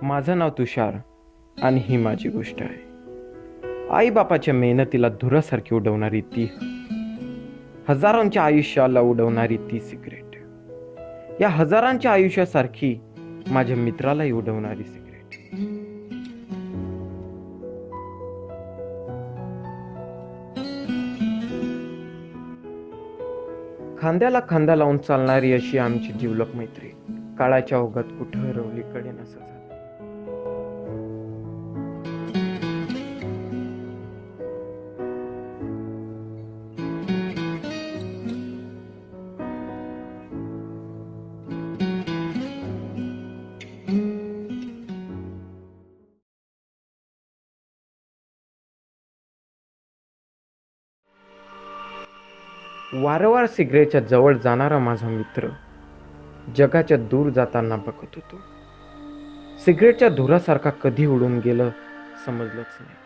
माझं नाव तुषार आणि ही माझी गोष्ट आहे. आई बापाच्या मेहनतीला धुरासारखी उडवणारी ती, हजारांच्या आयुष्याला उडवणारी ती सिगरेट, या हजारांच्या आयुष्यासारखी माझ्या मित्रालाही उडवणारी सिगरेट. खांद्याला खांदा लावून चालणारी अशी आमची जिवलग मैत्री काळाच्या ओघात कुठं हरवली कळेन असं झालं. वारंवार सिगरेटच्या जवळ जाणारा माझा मित्र जगाच्या दूर जाताना बघत होतो. सिगरेटच्या धुरासारखा कधी उडून गेलं समजलंच नाही.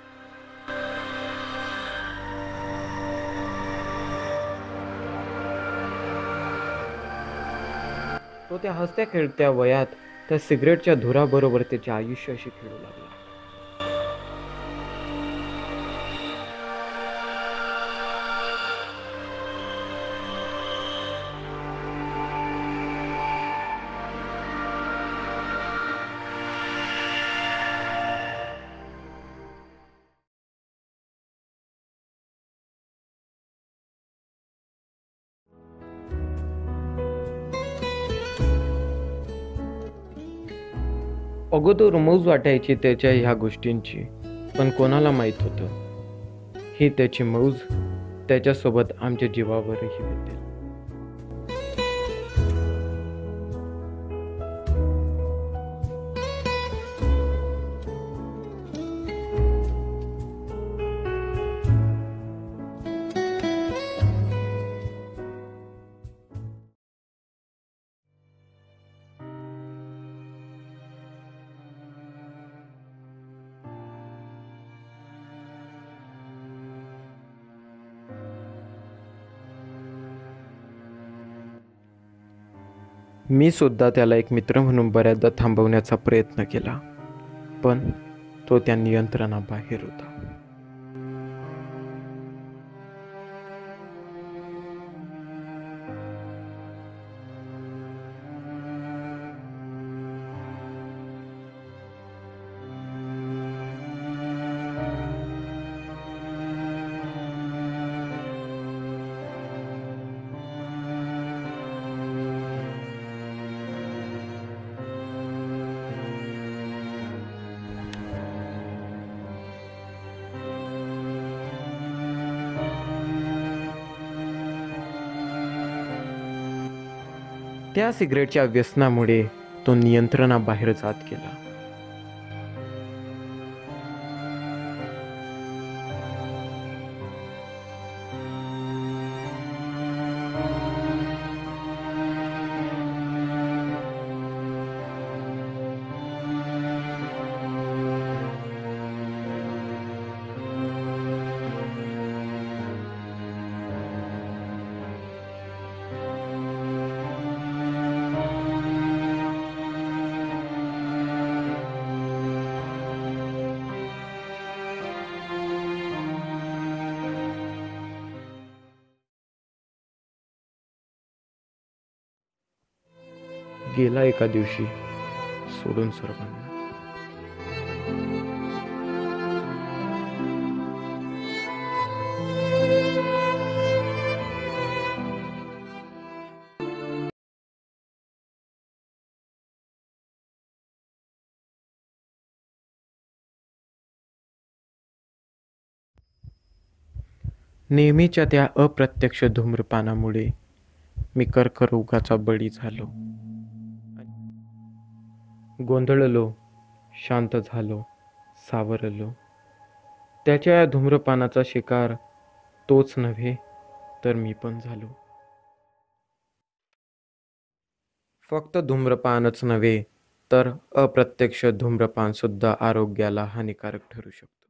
तो त्या हसत्या खेळत्या वयात त्या सिगरेटच्या धुराबरोबर त्याचे आयुष्य अशी खेळू लागला. अगोदर मौज वाटायची त्याच्या ह्या गोष्टींची, पण कोणाला माहीत होतं ही त्याची मौज त्याच्यासोबत आमच्या जीवावरही बेतेल. मी सुद्धा त्याला एक मित्र म्हणून बऱ्याचदा थांबवण्याचा प्रयत्न केला, पण तो त्या नियंत्रणाबाहेर होता. त्या सिगरेटच्या व्यसनामुळे तो नियंत्रणाबाहेर जात गेला. गेला एका दिवशी सोडून सर्वांना. नेहमीच्या त्या अप्रत्यक्ष धूम्रपानामुळे मी कर्करोगाचा बळी झालो. गोंधळलो, शांत झालो, सावरलो. त्याच्या या धूम्रपानाचा शिकार तोच नव्हे तर मी पण झालो. फक्त धूम्रपानच नव्हे तर अप्रत्यक्ष धूम्रपान सुद्धा आरोग्याला हानिकारक ठरू शकतो.